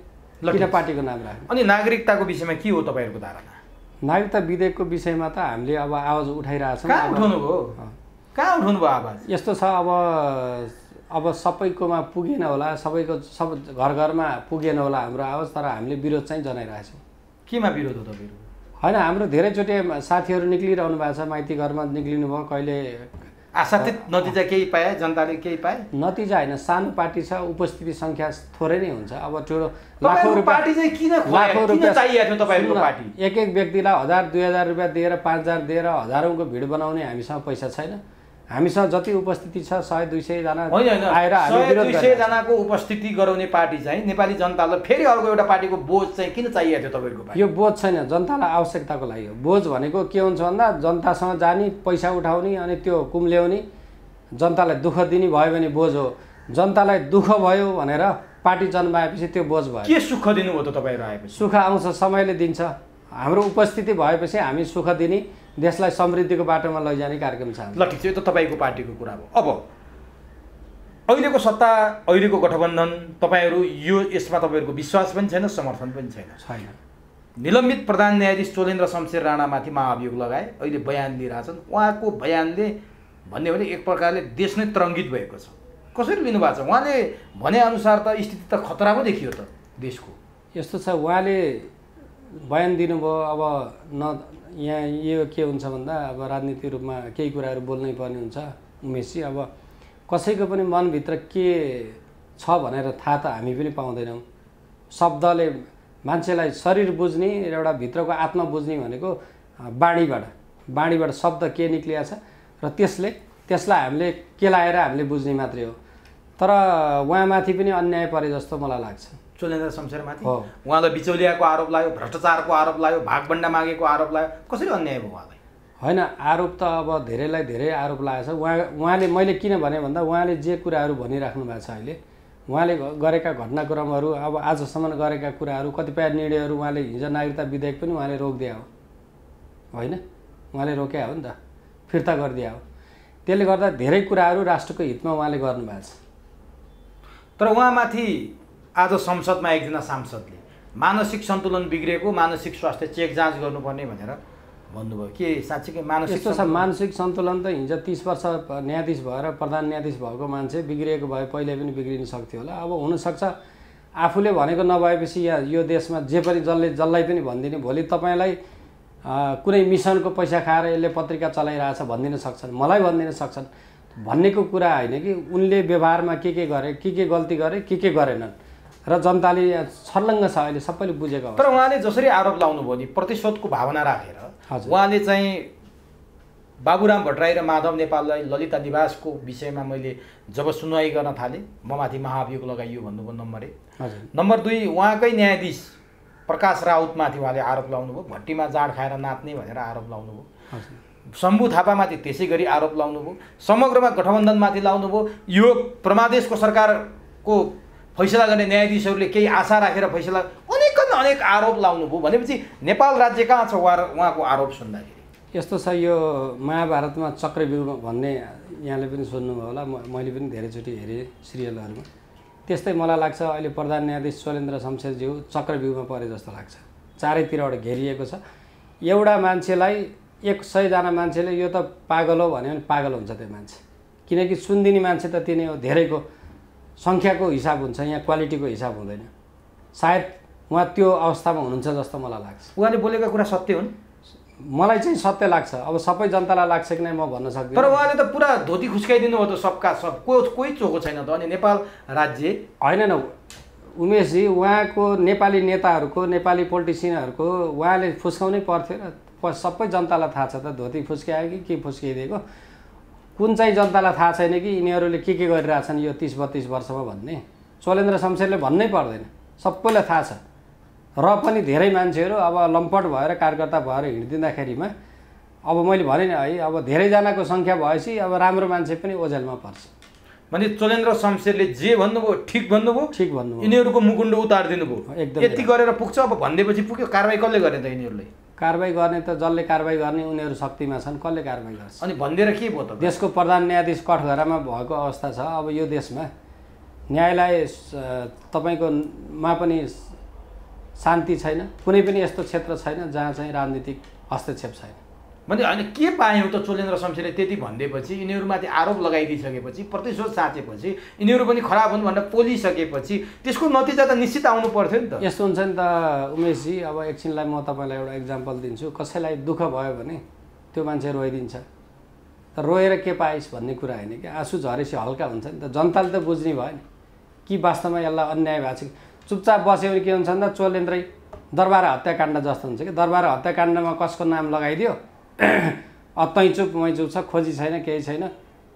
किन पार्टीको नाम राख्ने? अनि नागरिकताको विषयमा के हो तपाईँहरूको धारणा? नागरिकता विधेयकको विषयमा त हामीले अब आवाज उठाइरहेछौँ। कहाँ उठाउनु भयो आवाज? यस्तो छ, अब सबैकोमा पुगेन होला, सब घर घरमा पुगेन होला हाम्रो आवाज, तर हामीले विरोध चाहिँ जनाइरहेछौँ। केमा विरोध हो तपाईँहरू? होइन, हाम्रो धेरैचोटि साथीहरू निक्लिरहनु भएको छ, माइती घरमा निक्लिनु भयो, कहिले आशातीत नतिजा केही पाए, जनताले केही पाए? नतिजा होइन, सानो पार्टी छ, उपस्थिति सङ्ख्या थोरै नै हुन्छ। अब ठुलो लाखौँ पार्टी चाहिँ किन चाहिएको थियो तपाईँको पार्टी? एक व्यक्तिलाई 1000-2000 रुपियाँ दिएर 5000 दिएर हजारौँको भिड बनाउने हामीसँग पैसा छैन। हामीसँग जति उपस्थिति छ 100-200 जना आएर हामी विरोध 100-200 जनाको उपस्थिति गराउने पार्टी चाहिँ नेपाली जनतालाई फेरि अर्को एउटा पार्टीको बोझ चाहिँ किन चाहिएको थियो तपाईँको पार्टी? यो बोझ छैन, जनतालाई आवश्यकताको लागि हो। बोझ भनेको के हुन्छ भन्दा जनतासँग जाने, पैसा उठाउने अनि त्यो कुम्ल्याउने, जनतालाई दुःख दिने भयो भने बोझ हो। जनतालाई दुःख भयो भनेर पार्टी जन्माएपछि त्यो बोझ भयो। के सुख दिनुभयो त तपाईँहरू आएपछि? सुख आउँछ, समयले दिन्छ। हाम्रो उपस्थिति भएपछि हामी सुख दिने, देशलाई समृद्धिको बाटोमा लैजाने कार्यक्रम छ। ल ठिक छ, यो त तपाईँको पार्टीको कुरा हो। अब अहिलेको सत्ता, अहिलेको गठबन्धन, तपाईँहरू यसमा तपाईँहरूको विश्वास पनि छैन, समर्थन पनि छैन। निलम्बित प्रधान न्यायाधीश चोलेन्द्र शमशेर राणामाथि महाभियोग लगाए, अहिले बयान लिइरहेछन्। उहाँको बयानले भन्ने भने एक प्रकारले देश नै तरङ्गित भएको छ। कसरी लिनुभएको छ? उहाँले भनेअनुसार त स्थिति त खतरा पो देखियो त देशको। यस्तो छ, उहाँले बयान दिनुभयो। अब यहाँ यो के हुन्छ भन्दा अब राजनीतिक रूपमा केही कुराहरू बोल्नै पर्ने हुन्छ उमेशजी। अब कसैको पनि मनभित्र के छ भनेर थाहा त हामी पनि पाउँदैनौँ। शब्दले मान्छेलाई शरीर बुझ्ने र एउटा भित्रको आत्मा बुझ्ने भनेको बाणीबाट शब्द के निक्लिया छ र त्यसलाई हामीले केलाएर हामीले बुझ्ने मात्रै हो। तर उहाँमाथि पनि अन्याय परे जस्तो मलाई लाग्छ। चोलेन्द्र शमशेरमाथि उहाँलाई बिचौलियाको आरोप लाग्यो, भ्रष्टाचारको आरोप लाग्यो, भागभण्डा मागेको आरोप लाग्यो। कसरी अन्याय भयो उहाँलाई? होइन, आरोप त अब धेरैलाई धेरै आरोप लागेको छ। उहाँले मैले किन भने भन्दा उहाँले जे कुराहरू भनिराख्नु भएको छ अहिले, उहाँले गरेका घटनाक्रमहरू, अब आजसम्म गरेका कुराहरू, कतिपय निर्णयहरू उहाँले हिजो नागरिकता विधेयक पनि उहाँले रोकिदिया हो, होइन? उहाँले रोक्या हो नि त, फिर्ता गरिदिया हो। त्यसले गर्दा धेरै कुराहरू राष्ट्रको हितमा उहाँले गर्नुभएको छ। तर उहाँमाथि आज संसदमा एकजना सांसदले मानसिक सन्तुलन बिग्रेको, मानसिक स्वास्थ्य चेक जाँच गर्नुपर्ने भनेर भन्नुभयो। के साँच्चीकै यस्तो छ? मानसिक सन्तुलन त हिजो 30 वर्ष न्यायाधीश भएर प्रधान न्यायाधीश भएको मान्छे बिग्रिएको भए पहिले पनि बिग्रिन सक्थ्यो होला। अब हुनसक्छ आफूले भनेको नभएपछि यो देशमा जे पनि जसलाई पनि भनिदिने, भोलि तपाईँलाई कुनै मिसनको पैसा खाएर यसले पत्रिका चलाइरहेछ भनिदिन सक्छन्, मलाई भनिदिन सक्छन्। भन्नेको कुरा होइन कि उनले व्यवहारमा के गरे, के गल्ती गरे, के गरेनन् र जनताले छर्लङ्ग छ अहिले, सबैले बुझेको हो। तर उहाँले जसरी आरोप लाउनुभयो नि, प्रतिशोधको भावना राखेर उहाँले चाहिँ बाबुराम भट्टराई र माधव नेपाललाई ललिता निवासको विषयमा मैले जब सुनवाई गर्न थालेँ, ममाथि महाभियोग लगाइयो भन्नुभयो नम्बर 1। नम्बर 2, उहाँकै न्यायाधीश प्रकाश राउतमाथि उहाँले आरोप लाउनुभयो, भट्टीमा जाँड खाएर नाच्ने भनेर आरोप लाउनुभयो। शम्भु थापामाथि त्यसै गरी आरोप लाउनुभयो। समग्रमा गठबन्धनमाथि लाउनुभयो। यो प्रमादेशको सरकारको फैसला गर्ने न्यायाधीशहरूले केही आशा राखेर फैसला, अनेक आरोप लाउनुभयो। भनेपछि नेपाल राज्य कहाँ छ उहाँको आरोप सुन्दाखेरि? यस्तो छ, यो महाभारतमा चक्रव्यूह भन्ने यहाँले पनि सुन्नुभयो होला, मैले पनि धेरैचोटि हेरेँ सिरियलहरूमा। त्यस्तै मलाई लाग्छ अहिले प्रधान न्यायाधीश चोलेन्द्र शमशेरज्यू चक्रव्यूहमा परे जस्तो लाग्छ। चारैतिरबाट घेरिएको छ। एउटा मान्छेलाई 100 जना मान्छेले यो त पागल हो भन्यो भने पागल हुन्छ त्यो मान्छे, किनकि सुनिदिने मान्छे त तिनै हो। धेरैको सङ्ख्याको हिसाब हुन्छ, यहाँ क्वालिटीको हिसाब हुँदैन। सायद उहाँ त्यो अवस्थामा हुनुहुन्छ जस्तो मलाई लाग्छ। उहाँले बोलेका कुरा सत्य हुन्? मलाई चाहिँ सत्य लाग्छ। अब सबै जनतालाई लाग्छ कि नै म भन्न सक्दिनँ। तर उहाँले त पुरा धोती खुस्काइदिनु हो त सबका सब, कोही चोखो छैन त। अनि नेपाल राज्य होइन न उमेशजी, उहाँको नेपाली नेताहरूको, नेपाली पोलिटिसियनहरूको उहाँले फुस्काउनै पर्थ्यो र सबै जनतालाई थाहा छ त धोती फुस्कायो कि के फुस्काइदिएको। कुन चाहिँ जनतालाई थाहा छैन कि यिनीहरूले के गरिरहेछन् यो 30-32 वर्षमा भन्ने? चोलेन्द्र शमशेरले भन्नै पर्दैन, सबैलाई थाहा छ। र पनि धेरै मान्छेहरू अब लम्पट भएर कार्यकर्ता भएर हिँडिदिँदाखेरिमा अब मैले भने नि है, अब धेरैजनाको सङ्ख्या भएपछि अब राम्रो मान्छे पनि ओझेलमा पर्छ। भने चोलेन्द्र शमशेरले जे भन्नुभयो ठिक भन्नुभयो, यिनीहरूको मुकुण्ड उतारिदिनु भयो। एकदम यति गरेर पुग्छ? अब भनिदिएपछि पुग्यो। कारबाही कसले गर्ने त? यिनीहरूले कारबाही गर्ने त जसले कारबाही गर्ने उनीहरू शक्तिमा छन्, कसले कारबाही गर्छ? अनि भनिदिएर के भयो त? देशको प्रधान न्यायाधीश कठघरामा भएको अवस्था छ। अब यो देशमा न्यायालय तपाईँकोमा पनि शान्ति छैन, कुनै पनि यस्तो क्षेत्र छैन जहाँ चाहिँ राजनीतिक हस्तक्षेप छैन। भने होइन के पायौँ त? चोलेन्द्र शमशेरले त्यति भनिदिएपछि, यिनीहरूमाथि आरोप लगाइदिइसकेपछि, प्रतिशोध साँचेपछि, यिनीहरू पनि खराब हुन् भनेर पोलिसकेपछि त्यसको नतिजा त निश्चित आउनु पर्थ्यो नि त। यस्तो हुन्छ नि त उमेशजी। अब एकछिनलाई म तपाईँलाई एउटा इक्जाम्पल दिन्छु। कसैलाई दुःख भयो भने त्यो मान्छे रोइदिन्छ, तर रोएर के पाइस् भन्ने कुरा होइन कि आँसु झरेपछि हल्का हुन्छ नि त। जनताले त बुझ्ने भयो नि कि वास्तवमा यसलाई अन्याय भएको छ। चुपचाप बस्यो भने के हुन्छ भन्दा चोलेन्द्रै दरबार हत्याकाण्ड जस्तो हुन्छ कि दरबार हत्याकाण्डमा कसको नाम लगाइदियो तैँ चुप मै चुप छ, खोजी छैन, केही छैन,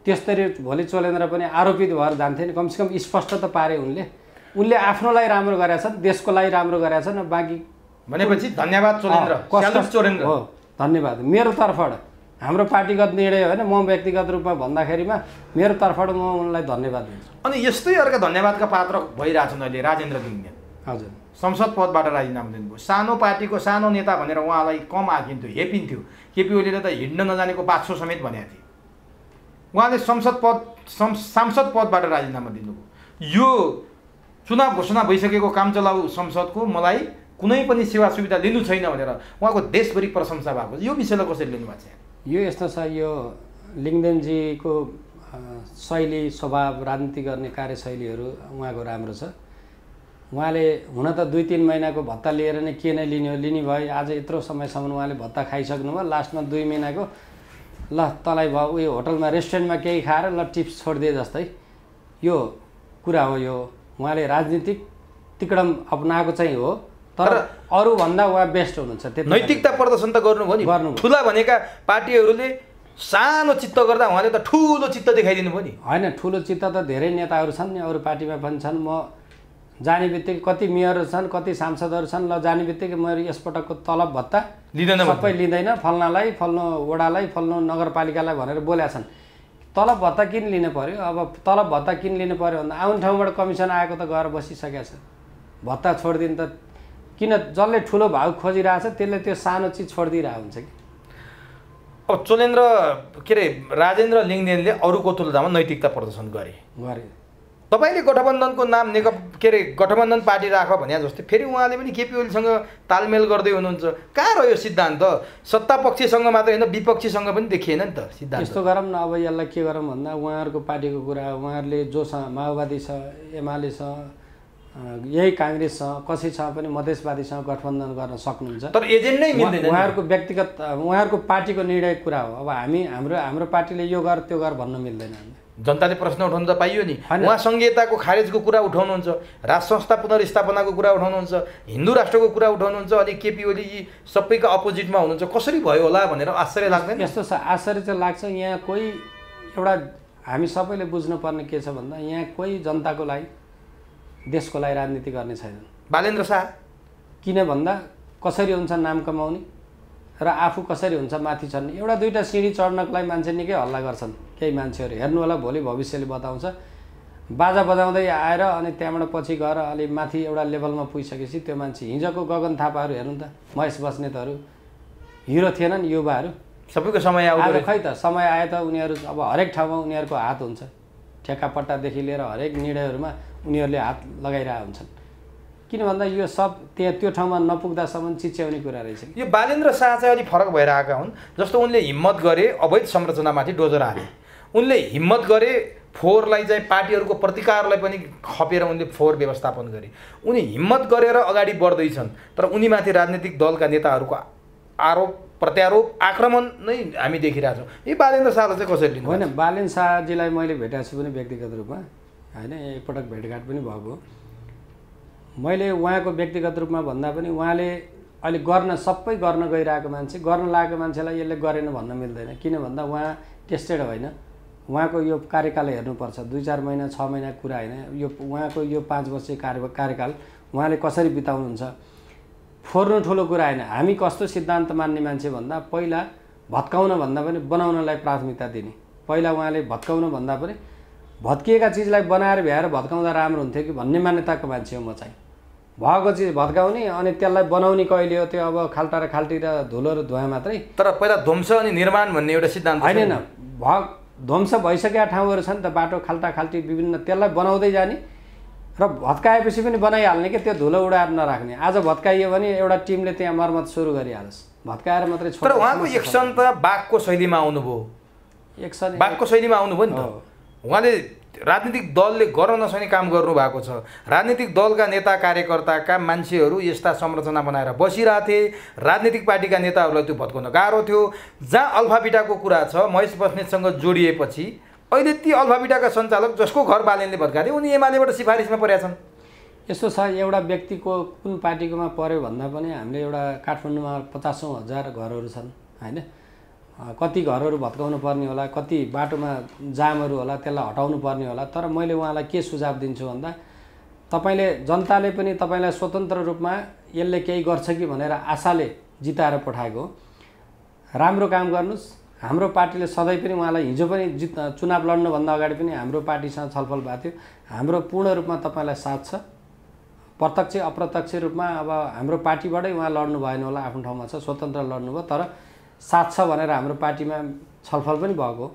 त्यस्तरी भोलि चोलेन्द्र पनि आरोपित भएर जान्थे नि। कमसेकम स्पष्ट त पारे उनले आफ्नोलाई राम्रो गरेका छन्, देशको लागि राम्रो गरेका छन्। बाँकी भनेपछि धन्यवाद चोलेन्द्र हो, धन्यवाद मेरो तर्फबाट। हाम्रो पार्टीगत निर्णय होइन, म व्यक्तिगत रूपमा भन्दाखेरिमा मेरो तर्फबाट म उनलाई धन्यवाद दिन्छु। अनि यस्तै अर्का धन्यवादका पात्र भइरहेछन् अहिले राजेन्द्र लिङ्गदेन। हजुर, संसद पदबाट राजीनामा दिनुभयो। सानो पार्टीको सानो नेता भनेर उहाँलाई कम आँकिन्थ्यो, हेपिन्थ्यो। केपी ओलीले त हिँड्न नजानेको बाछो समेत भनेको थिए। उहाँले सांसद पदबाट राजीनामा दिनुभयो। यो चुनाव घोषणा भइसकेको काम चलाउ संसदको मलाई कुनै पनि सेवा सुविधा लिनु छैन भनेर उहाँको देशभरि प्रशंसा भएको छ। यो विषयलाई कसरी लिनुभएको छ? यो यस्तो छ, यो लिङ्गदेनजीको शैली, स्वभाव, राजनीति गर्ने कार्यशैलीहरू उहाँको राम्रो छ। उहाँले हुन त 2-3 महिनाको भत्ता लिएर नै के नै लिने भयो। आज यत्रो समयसम्म उहाँले भत्ता खाइसक्नु भयो। लास्टमा 2 महिनाको ल तँलाई भयो उयो होटलमा रेस्टुरेन्टमा केही खाएर ल टिप्स छोडिदिए जस्तै यो कुरा हो। यो उहाँले राजनीतिक तिकडम अपनाएको चाहिँ हो, तर अरूभन्दा उहाँ बेस्ट हुनुहुन्छ। नैतिकता प्रदर्शन त गर्नुभयो नि। ठुला भनेका पार्टीहरूले सानो चित्त गर्दा उहाँले त ठुलो चित्त देखाइदिनु भयो नि। होइन, ठुलो चित्त त धेरै नेताहरू छन् नि, अरू पार्टीमा पनि छन्। म जाने बित्तिकै कति मेयरहरू छन्, कति सांसदहरू छन्, ल जाने बित्तिकै मेरो यसपटकको तलब भत्ता लिँदैन, सबै लिँदैन, फल्नालाई, फल्नु वडालाई, फल्नु नगरपालिकालाई भनेर बोलेका छन्। तलब भत्ता किन लिनु पर्यो? अब तलब भत्ता किन लिनु पर्यो भन्दा आउने ठाउँबाट कमिसन आएको त गएर बसिसकेको छ। भत्ता छोडिदिनु त किन? जसले ठुलो भाउ खोजिरहेछ त्यसले त्यो सानो चिज छोडिदिइरहेको हुन्छ कि। अब चोलेन्द्र के अरे राजेन्द्र लिङ्गदेनले अरूको तुलनामा नैतिकता प्रदर्शन गरे। तपाईँले गठबन्धनको नाम के अरे गठबन्धन पार्टी राख भने जस्तै फेरि उहाँले पनि केपी ओलीसँग तालमेल गर्दै हुनुहुन्छ। कहाँ रह्यो सिद्धान्त? सत्ता पक्षसँग मात्रै होइन, विपक्षीसँग पनि देखिएन नि त सिद्धान्त। यस्तो गरौँ न, अब यसलाई के गरौँ भन्दा उहाँहरूको पार्टीको कुरा, उहाँहरूले जोसँग माओवादी छ, एमाले छ, यही काङ्ग्रेससँग कसैसँग पनि मधेसवादीसँग गठबन्धन गर्न सक्नुहुन्छ, तर एजेन्ट नै मिल्दैन। उहाँहरूको व्यक्तिगत उहाँहरूको पार्टीको निर्णय कुरा हो। अब हाम्रो पार्टीले यो गर त्यो गर भन्न मिल्दैन। जनताले प्रश्न उठाउनु त पाइयो नि। उहाँ संघीयताको खारेजको कुरा उठाउनुहुन्छ, राज संस्था पुनर्स्थापनाको कुरा उठाउनुहुन्छ, हिन्दू राष्ट्रको कुरा उठाउनुहुन्छ। अनि केपी ओली यी सबैका अपोजिटमा हुनुहुन्छ। कसरी भयो होला भनेर आश्चर्य लाग्दैन? यस्तो छ, आश्चर्य चाहिँ लाग्छ। यहाँ कोही एउटा हामी सबैले बुझ्नुपर्ने के छ भन्दा यहाँ कोही जनताको लागि, देशको लागि राजनीति गर्ने छैन। बालेन्द्र शाह किन भन्दा कसरी हुन्छ नाम कमाउने र आफू कसरी हुन्छ माथि चढ्ने, एउटा दुईवटा सिँढी चढ्नको लागि मान्छे निकै हल्ला गर्छन् केही मान्छेहरू। हेर्नु होला, भोलि भविष्यले बताउँछ। बाजा बजाउँदै आएर अनि त्यहाँबाट पछि गएर अलि माथि एउटा लेभलमा पुगिसकेपछि त्यो मान्छे, हिजोको गगन थापाहरू हेर्नु त, महेश बस्नेतहरू हिरो थिएनन्, युवाहरू सबैको समय आउँछ। खै त समय आयो त उनीहरू अब हरेक ठाउँमा उनीहरूको हात हुन्छ। ठेक्कापट्टादेखि लिएर हरेक निर्णयहरूमा उनीहरूले हात लगाइरहेका हुन्छन्। किन भन्दा यो सब त्यो ठाउँमा नपुग्दासम्म चिच्याउने कुरा रहेछ। यो बालेन्द्र शाह चाहिँ अलिक फरक भएर आएका हुन्। जस्तो उनले हिम्मत गरे अवैध संरचनामाथि डोजर हाले, उनले हिम्मत गरे फोहोरलाई चाहिँ पार्टीहरूको प्रतिकारलाई पनि खपेर उनले फोहोर व्यवस्थापन गरे। उनी हिम्मत गरेर अगाडि बढ्दैछन्, तर उनीमाथि राजनीतिक दलका नेताहरूको आरोप प्रत्यारोप आक्रमण नै हामी देखिरहेछौँ। यी बालेन्द्र शाहलाई चाहिँ कसरी लिनु? होइन, बालेन्द्र शाहजीलाई मैले भेटेको छु पनि व्यक्तिगत रूपमा, होइन, एकपटक भेटघाट पनि भएको। मैले उहाँको व्यक्तिगत रूपमा भन्दा पनि उहाँले अहिले सबै गर्न गइरहेको मान्छे, गर्न लागेको मान्छेलाई यसले गरेन भन्न मिल्दैन। किन भन्दा उहाँ टेस्टेड होइन। उहाँको यो कार्यकाल हेर्नुपर्छ, 2-4 महिना 6 महिनाको कुरा होइन। यो उहाँको यो 5 वर्षीय कार्यकाल उहाँले कसरी बिताउनुहुन्छ, फोर्नु ठुलो कुरा होइन। हामी कस्तो सिद्धान्त मान्ने मान्छे भन्दा पहिला भत्काउन भन्दा पनि बनाउनलाई प्राथमिकता दिने। पहिला उहाँले भत्काउन भन्दा पनि भत्किएका चिजलाई बनाएर भ्याएर भत्काउँदा राम्रो हुन्थ्यो कि भन्ने मान्यताको मान्छे हो म चाहिँ। भएको चिज भत्काउने अनि त्यसलाई बनाउने कहिले हो? त्यो अब खाल्टा र खाल्टी र धुलो र धुवा मात्रै। तर पहिला ध्वंस अनि निर्माण भन्ने एउटा सिद्धान्त होइन। ध्वंस भइसकेका ठाउँहरू छ नि त, बाटो खाल्टा खाल्टी विभिन्न, त्यसलाई बनाउँदै जाने र भत्काएपछि पनि बनाइहाल्ने कि त्यो धुलो उडाएर नराख्ने। आज भत्काइयो भने एउटा टिमले त्यहाँ मर्मत सुरु गरिहालोस्, भत्काएर मात्रै छोड्छ। तर उहाँको एक्सन त बाघको शैलीमा आउनुभयो, बाघको शैलीमा आउनुभयो नि त। उहाँले राजनीतिक दलले गर्न नसक्ने काम गर्नुभएको छ। राजनीतिक दलका नेता कार्यकर्ताका मान्छेहरू यस्ता संरचना बनाएर बसिरहेथे। राजनीतिक पार्टीका नेताहरूलाई त्यो भत्काउन गाह्रो थियो। जहाँ अल्फा बिटाको कुरा छ, महेश बस्नेतसँग जोडिएपछि अहिले ती अल्फा बिटाका सञ्चालक जसको घर बालेनले भत्काए उनी एमालेबाट सिफारिसमा परेका छन्। यस्तो छ, एउटा व्यक्तिको कुन पार्टीकोमा पर्यो भन्दा पनि हामीले एउटा काठमाडौँमा 50,000 घरहरू छन् होइन। कति घरहरू भत्काउनु पर्ने होला, कति बाटोमा जामहरू होला, त्यसलाई हटाउनु पर्ने होला। तर मैले उहाँलाई के सुझाव दिन्छु भन्दा तपाईँले, जनताले पनि तपाईँलाई स्वतन्त्र रूपमा यसले केही गर्छ कि भनेर आशाले जिताएर पठाएको हो। राम्रो काम गर्नुहोस्। हाम्रो पार्टीले सधैँ पनि उहाँलाई हिजो पनि चुनाव लड्नुभन्दा अगाडि पनि हाम्रो पार्टीसँग छलफल भएको थियो। हाम्रो पूर्ण रूपमा तपाईँलाई साथ छ। प्रत्यक्ष अप्रत्यक्ष रूपमा अब हाम्रो पार्टीबाटै उहाँ लड्नु भएन होला, आफ्नो ठाउँमा छ, स्वतन्त्र लड्नुभयो, तर साथ छ भनेर हाम्रो पार्टीमा छलफल पनि भएको।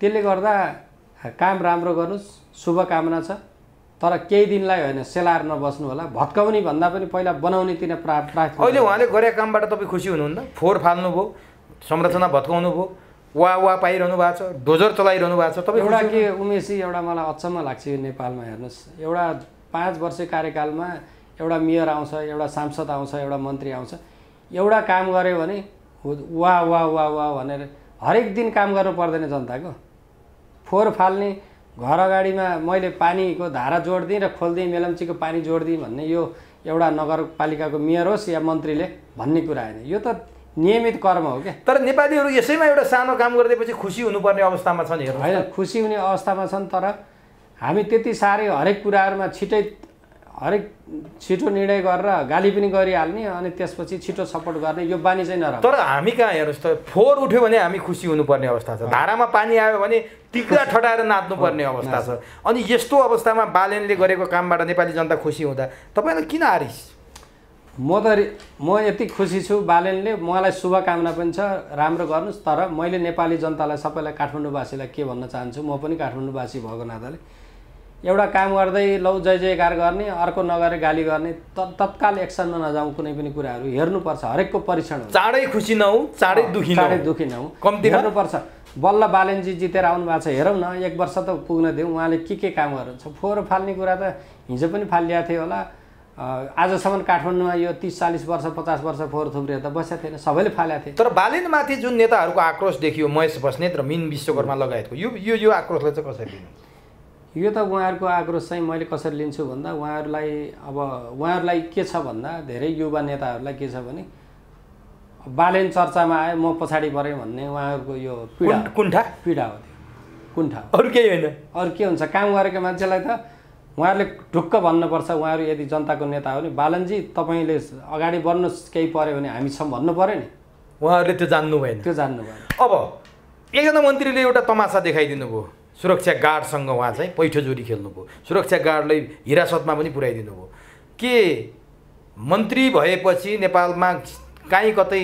त्यसले गर्दा काम राम्रो गर्नुहोस्, शुभकामना छ। तर केही दिनलाई होइन, सेलाएर नबस्नु होला। भत्काउने भन्दा पनि पहिला बनाउने तिन प्राथमिकता। अहिले उहाँले गरेका कामबाट तपाईँ खुसी हुनुहुन्न? फोहोर फाल्नुभयो, संरचना भत्काउनु भयो, वा पाइरहनु भएको छ, डोजर चलाइरहनु भएको छ। तपाईँ एउटा के उमेशी, एउटा मलाई अचम्म लाग्छ यो नेपालमा। हेर्नुहोस्, एउटा 5 वर्ष कार्यकालमा एउटा मेयर आउँछ, एउटा सांसद आउँछ, एउटा मन्त्री आउँछ, एउटा काम गर्यो भने वाह भनेर हरेक दिन काम गर्नु पर्दैन जनताको। फोहोर फाल्ने, घर अगाडिमा मैले पानीको धारा जोडिदिएँ र खोलिदिएँ, मेलम्चीको पानी जोडिदिएँ भन्ने यो एउटा नगरपालिकाको मेयर होस् या मन्त्रीले भन्ने कुरा होइन। यो त नियमित कर्म हो क्या। तर नेपालीहरू यसैमा एउटा सानो काम गरिदिएपछि खुसी हुनुपर्ने अवस्थामा छन्। हेर्नु होइन, खुसी हुने अवस्थामा छन्। तर हामी त्यति साह्रै हरेक कुराहरूमा छिटो निर्णय गरेर गाली पनि गरिहाल्ने अनि त्यसपछि छिटो सपोर्ट गर्ने यो बानी चाहिँ नराम्रो। तर हामी कहाँ हेर्नुहोस् त, फोहोर उठ्यो भने हामी खुसी हुनुपर्ने अवस्था छ। धारामा पानी आयो भने टिक्रा ठटाएर नाच्नुपर्ने अवस्था छ। अनि यस्तो अवस्थामा बालेनले गरेको कामबाट नेपाली जनता खुसी हुँदा तपाईँलाई किन आरिस? म यति खुसी छु। बालेनले मलाई शुभकामना पनि छ, राम्रो गर्नुहोस्। तर मैले नेपाली जनतालाई, सबैलाई, काठमाडौँवासीलाई के भन्न चाहन्छु, म पनि काठमाडौँवासी भएको नाताले एउटा काम गर्दै लौ जय जयकार गर्ने, अर्को नगरे गाली गर्ने, तत्काल एक्सनमा नजाउँ। कुनै पनि कुराहरू हेर्नुपर्छ, हरेकको परीक्षण हुन्छ। चाँडै खुसी नहौँ, चाँडै दुखी नहौँ, कम्ती हेर्नुपर्छ। बल्ल बालेनजी जितेर आउनु भएको छ, हेरौँ न, 1 वर्ष त पुग्न दिउँ। उहाँले के काम गर्नुहुन्छ? फोहोर फाल्ने कुरा त हिजो पनि फालिएको थियो होला। आजसम्म काठमाडौँमा यो 30-40 वर्ष 50 वर्ष फोहोर थुप्रेर त बसेको थिएन, सबैले फालेको थियो। तर बालेनमाथि जुन नेताहरूको आक्रोश देखियो, महेश बस्नेत र मिन विश्वकर्मा लगायतको, यो आक्रोशलाई चाहिँ कसरी लिनु? यो त उहाँहरूको आक्रोश चाहिँ मैले कसरी लिन्छु भन्दा उहाँहरूलाई के छ भन्दा धेरै युवा नेताहरूलाई के छ भने बालेन चर्चामा आयो म पछाडि परेँ भन्ने उहाँहरूको यो पीडा हो त्यो कुण्ठा। अरू केही होइन। अरू के हुन्छ? काम गरेको मान्छेलाई त उहाँहरूले ढुक्क भन्नुपर्छ। उहाँहरू यदि जनताको नेता हो भने बालनजी तपाईँले अगाडि बढ्नुहोस्, केही पऱ्यो भने हामी छौँ भन्नु पऱ्यो नि। उहाँहरूले त्यो जान्नु भएन। अब एकजना मन्त्रीले एउटा तमासा देखाइदिनु भयो। सुरक्षा गार्डसँग उहाँ चाहिँ पैठोजोरी खेल्नुभयो, सुरक्षा गार्डलाई हिरासतमा पनि पुर्याइदिनु भयो। के मन्त्री भएपछि नेपालमा काहीँ कतै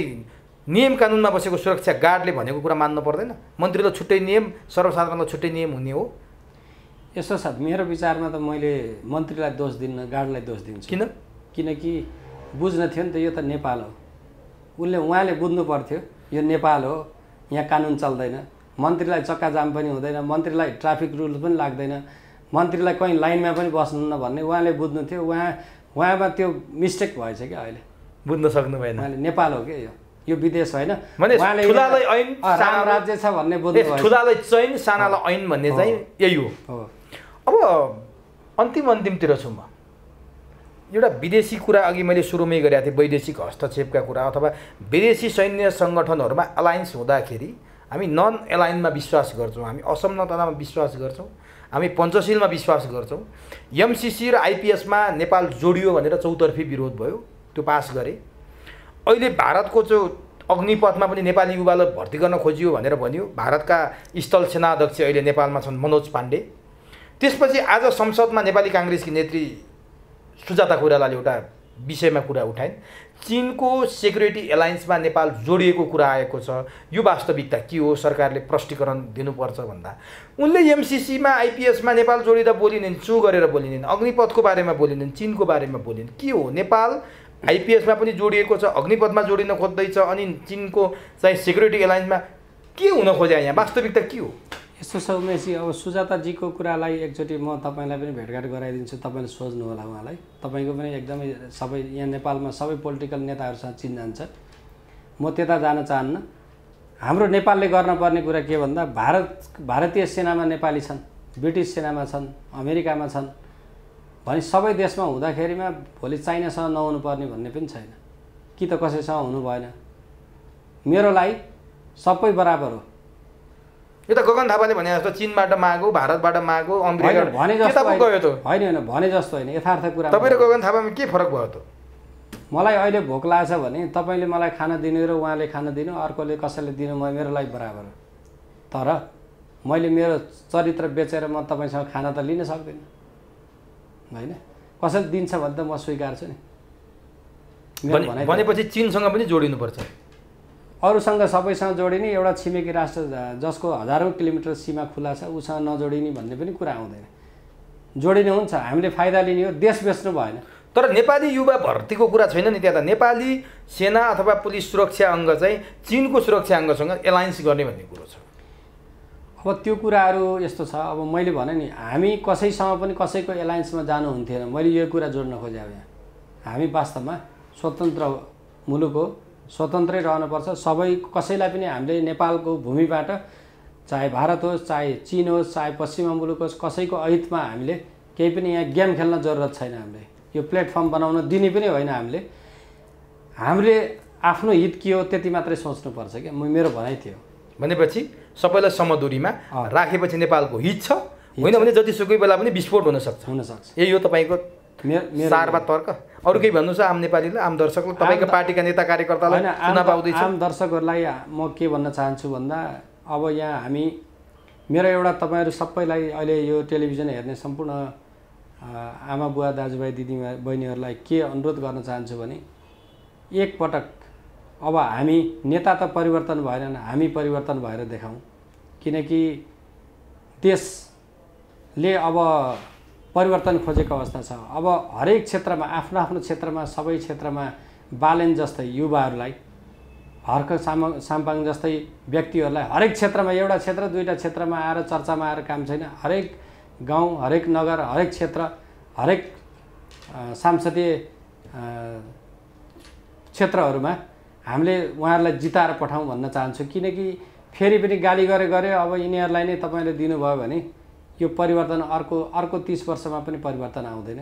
नियम कानुनमा बसेको सुरक्षा गार्डले भनेको कुरा मान्नु पर्दैन? मन्त्रीलाई छुट्टै नियम, सर्वसाधारणलाई छुट्टै नियम हुने हो? यसो छ, मेरो विचारमा त मैले मन्त्रीलाई दोष दिन्न, गार्डलाई दोष दिन्छु। किनकि बुझ्न थियो नि त, यो त नेपाल हो। उहाँले बुझ्नु पर्थ्यो यो नेपाल हो, यहाँ कानुन चल्दैन। मन्त्रीलाई चक्का जाम पनि हुँदैन, मन्त्रीलाई ट्राफिक रुल पनि लाग्दैन, मन्त्रीलाई कहीँ लाइनमा पनि बस्नुहुन्न भन्ने उहाँले बुझ्नु थियो। उहाँमा त्यो मिस्टेक भएछ क्या। अहिले बुझ्न सक्नु भएन। उहाँले नेपाल हो क्या, यो विदेश होइन। उहाँले ठुलालाई ऐन, राम राज्य छ भन्ने बुझ्नु भयो। ठुलालाई चैन, सानालाई ऐन भन्ने चाहिँ यही हो। अब अन्तिमतिर छु म। एउटा विदेशी कुरा अघि मैले सुरुमै गरेको थिएँ, वैदेशिक हस्तक्षेपका कुरा अथवा विदेशी सैन्य सङ्गठनहरूमा अलायन्स हुँदाखेरि हामी नन एलाइनमा विश्वास गर्छौँ, हामी असम्मततामा विश्वास गर्छौँ, हामी पञ्चशीलमा विश्वास गर्छौँ। एमसिसी र आइपिएसमा नेपाल जोडियो भनेर चौतर्फी विरोध भयो, त्यो पास गरे। अहिले भारतको जो अग्निपथमा पनि नेपाली युवालाई भर्ती गर्न खोजियो भनेर भनियो। भारतका स्थल सेनाध्यक्ष अहिले नेपालमा छन् मनोज पाण्डे। त्यसपछि आज संसदमा नेपाली काङ्ग्रेसकी नेत्री सुजाता कोइरालाले एउटा विषयमा कुरा उठाइन्। चीनको सेक्युरिटी एलायन्समा नेपाल जोडिएको कुरा आएको छ, यो वास्तविकता के हो? सरकारले प्रष्टीकरण दिनुपर्छ भन्दा उनले एमसिसीमा आइपिएसमा नेपाल जोडिँदा बोलिनिन्, चु गरेर बोलिनिन्, अग्निपथको बारेमा बोलिनिन्, चीनको बारेमा बोलिन्। के हो? नेपाल आइपिएसमा पनि जोडिएको छ, अग्निपथमा जोडिन खोज्दैछ, अनि चीनको चाहिँ सेक्युरिटी एलायन्समा के हुन खोज्या? यहाँ वास्तविकता के हो? यस्तो छ उमेशजी, अब सुजाताजीको कुरालाई एकचोटि म तपाईँलाई पनि भेटघाट गराइदिन्छु, तपाईँले सोच्नु होला उहाँलाई। तपाईँको पनि एकदमै सबै यहाँ नेपालमा सबै पोलिटिकल नेताहरूसँग चिन्जान्छ, म त्यता जान चाहन्न। हाम्रो नेपालले गर्नुपर्ने कुरा के भन्दा भारतीय सेनामा नेपाली छन्, ब्रिटिस सेनामा छन्, अमेरिकामा छन् भने सबै देशमा हुँदाखेरिमा भोलि चाइनासँग नहुनु पर्ने भन्ने पनि छैन कि त कसैसँग हुनु भएन। मेरो लागि सबै बराबर हो। यो त गगन थापाले भने जस्तो चीनबाट मागो, भारतबाट मागो, अमेरिका भने जस्तो गयो त होइन, भने जस्तो होइन, यथार्थ कुरा। तपाईँ र गगन थापामा के फरक भयो त? मलाई अहिले भोक लागेछ भने तपाईँले मलाई खाना दिनु र उहाँले खाना दिनु, अर्कोले कसैले दिनु, मेरो लागि बराबर हो। तर मैले मेरो चरित्र बेचेर म तपाईँसँग खाना त लिन सक्दिनँ होइन। कसैले दिन्छ भने त म स्वीकार्छु नि। भनेपछि चीनसँग पनि जोडिनुपर्छ। अरूसँग सबैसँग जोडिने, एउटा छिमेकी राष्ट्र जसको हजारौँ किलोमिटर सीमा खुला छ उसँग नजोडिने भन्ने पनि कुरा आउँदैन। जोडिने हुन्छ, हामीले फाइदा लिने हो, देश बेच्नु भएन। तर नेपाली युवा भर्तीको कुरा छैन नि त्यहाँ त। नेपाली सेना अथवा पुलिस सुरक्षा अङ्ग चाहिँ चीनको सुरक्षा अङ्गसँग एलायन्स गर्ने भन्ने कुरो छ। अब त्यो कुराहरू यस्तो छ, अब मैले भने नि हामी कसैसँग पनि कसैको एलायन्समा जानु हुन्थेन। मैले यो कुरा जोड्न खोजेँ। यहाँ हामी वास्तवमा स्वतन्त्र मुलुक हो, स्वतन्त्रै रहनुपर्छ। सबै कसैलाई पनि हामीले नेपालको भूमिबाट, चाहे भारत होस्, चाहे चीन होस्, चाहे पश्चिमा मुलुक होस्, कसैको अहितमा हामीले केही पनि यहाँ गेम खेल्न जरुरत छैन। हामीले यो प्लेटफर्म बनाउन दिने पनि होइन। हामीले आफ्नो हित के हो त्यति मात्रै सोच्नुपर्छ क्या, मेरो भनाइ थियो। भनेपछि सबैलाई समदूरीमा राखेपछि नेपालको हित छ, होइन भने जतिसुकै बेला पनि विस्फोट हुनसक्छ। यही हो तपाईँको सारमा तर्क। अरू केही भन्नु छ आम नेपालीलाई, आम दर्शकलाई, तपाईँको पार्टीका नेता कार्यकर्तालाई चुनाव आउँदैछ? आम दर्शकहरूलाई म के भन्न चाहन्छु भन्दा, अब यहाँ मेरो एउटा तपाईँहरू सबैलाई अहिले यो टेलिभिजन हेर्ने सम्पूर्ण आमा बुवा दाजुभाइ दिदी बहिनीहरूलाई के अनुरोध गर्न चाहन्छु भने, एकपटक अब हामी नेता त परिवर्तन भएन, हामी परिवर्तन भएर देखाउँ। किनकि देशले अब परिवर्तन खोजेको अवस्था छ। अब हरेक क्षेत्रमा, आफ्नो आफ्नो क्षेत्रमा, सबै क्षेत्रमा बालेन जस्तै युवाहरूलाई, हर्क साम्पाङ जस्तै व्यक्तिहरूलाई हरेक क्षेत्रमा, एउटा क्षेत्र दुईवटा क्षेत्रमा आएर चर्चामा आएर काम छैन। हरेक गाउँ, हरेक नगर, हरेक क्षेत्र, हरेक सांसदीय क्षेत्रहरूमा हामीले उहाँहरूलाई जिताएर पठाउँ भन्न चाहन्छु। किनकि फेरि पनि गाली गरे अब यिनीहरूलाई नै तपाईँले दिनुभयो भने यो परिवर्तन अर्को 30 वर्षमा पनि परिवर्तन आउँदैन।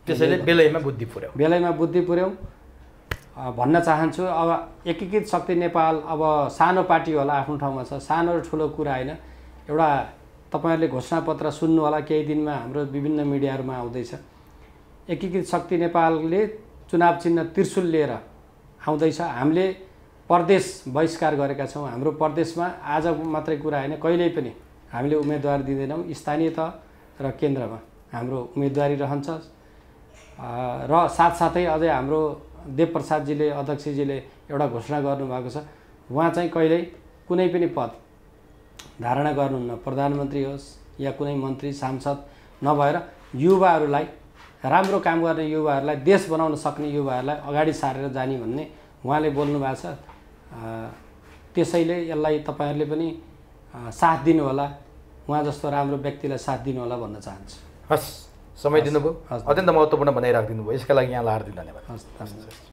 त्यसैले बेलैमा बुद्धि पुर्याउँ भन्न चाहन्छु। अब एकीकृत शक्ति नेपाल अब सानो पार्टी होला, आफ्नो ठाउँमा छ, सानो र ठुलो कुरा होइन। एउटा तपाईँहरूले घोषणापत्र सुन्नु होला, केही दिनमा हाम्रो विभिन्न मिडियाहरूमा आउँदैछ। एकीकृत शक्ति नेपालले चुनाव चिन्ह त्रिशूल लिएर आउँदैछ। हामीले प्रदेश बहिष्कार गरेका छौँ। हाम्रो प्रदेशमा आज मात्रै कुरा होइन, कहिल्यै पनि हामीले उम्मेदवार दिँदैनौँ। स्थानीय तह र केन्द्रमा हाम्रो उम्मेदवारी रहन्छ। र साथसाथै अझै हाम्रो देवप्रसादजीले, अध्यक्षजीले एउटा घोषणा गर्नुभएको छ, उहाँ चाहिँ कहिल्यै कुनै पनि पद धारणा गर्नुहुन्न। प्रधानमन्त्री होस् या कुनै मन्त्री सांसद नभएर युवाहरूलाई, राम्रो काम गर्ने युवाहरूलाई, देश बनाउन सक्ने युवाहरूलाई अगाडि सारेर जाने भन्ने उहाँले बोल्नु भएको छ। त्यसैले यसलाई तपाईँहरूले पनि साथ दिनुहोला, उहाँ जस्तो राम्रो व्यक्तिलाई साथ दिनुहोला भन्न चाहन्छु। हस्, समय दिनुभयो, अत्यन्त महत्त्वपूर्ण भनाइ राखिदिनु भयो, यसका लागि यहाँलाई हार्दिक धन्यवाद। हस्, धन्यवाद।